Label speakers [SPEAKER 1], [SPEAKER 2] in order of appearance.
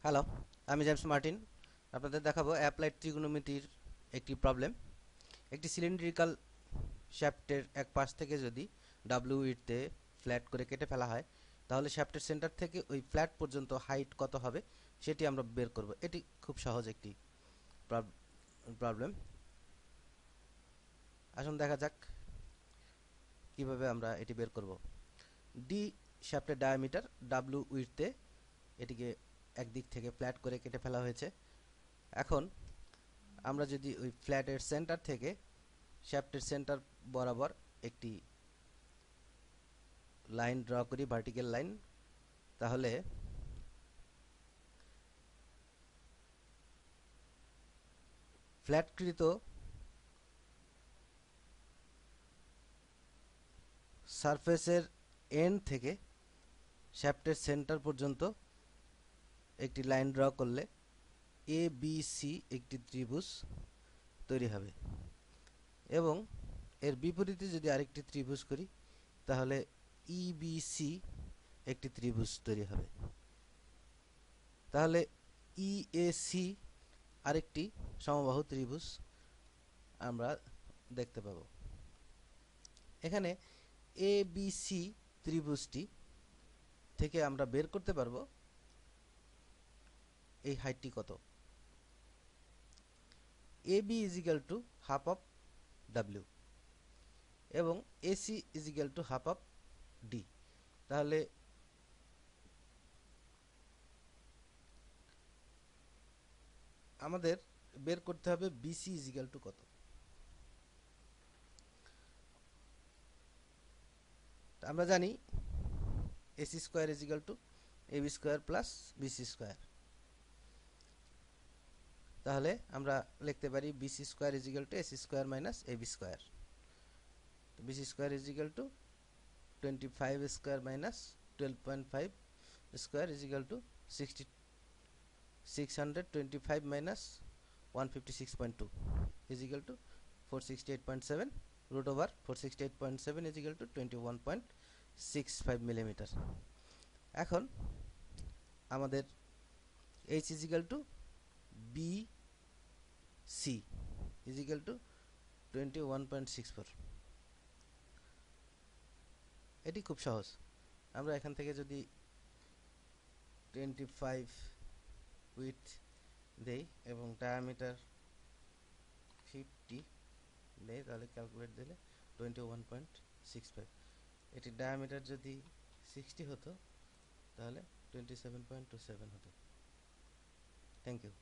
[SPEAKER 1] Hello, আমি James Martin. আপনাদের দেখাবো অ্যাপ্লাইড ট্রিগোনোমেট্রির একটি প্রবলেম। একটি সিলিন্ড্রিক্যাল শ্যাফটের এক পাশ থেকে যদি ডাব্লিউ উইডথে ফ্ল্যাট করে কেটে ফেলা হয়, তাহলে শ্যাফটের সেন্টার থেকে ওই ফ্ল্যাট পর্যন্ত হাইট কত হবে সেটি আমরা বের করব। এটি খুব সহজ একটি প্রবলেম। আসুন দেখা যাক কিভাবে আমরা এটি বের করব। ডি শ্যাফটের ডায়ামিটার, ডাব্লিউ উইডথে এটিকে একদিক থেকে ফ্ল্যাট করে কেটে ফেলা হয়েছে। এখন আমরা যদি ওই ফ্ল্যাটের সেন্টার থেকে শ্যাফটের সেন্টার বরাবর একটি লাইন ড্র করি, ভার্টিক্যাল লাইন, তাহলে ফ্ল্যাটকৃত সারফেসের এন্ড থেকে শ্যাফটের সেন্টার পর্যন্ত একটি লাইন ড্র করলে এ বি সি একটি ত্রিভুজ তৈরি হবে, এবং এর বিপরীতে যদি আরেকটি ত্রিভুজ করি তাহলে ইবিসি একটি ত্রিভুজ তৈরি হবে। তাহলে ইএসি আরেকটি সমবাহু ত্রিভুজ আমরা দেখতে পাব। এখানে এ বি সি ত্রিভুজটি থেকে আমরা বের করতে পারবো এই হাইটটি কত। A B is equal to half of W এবং AC is equal to half of D. তাহলে আমাদের বের করতে হবে বিসি ইজ ইকাল টু কত। আমরা জানি AC square is equal to AB square plus BC square. তাহলে আমরা লিখতে পারি BC square is equal to AC square minus AB square. BC square is equal to 25 square minus 12.5 square is equal to 625 minus 156.2 is equal to 468.7 root over 468.7 is equal to 21.65 millimetre. এখন আমাদের h is equal to BC is equal to 21.64। এটি খুব সহজ। আমরা এখান থেকে যদি 25 width দেই এবং ডায়ামিটার 50 দেই, তাহলে ক্যালকুলেট দিলে 21.65। এটির ডায়ামিটার যদি 60 হতো তাহলে 27.27 হতো। Thank you.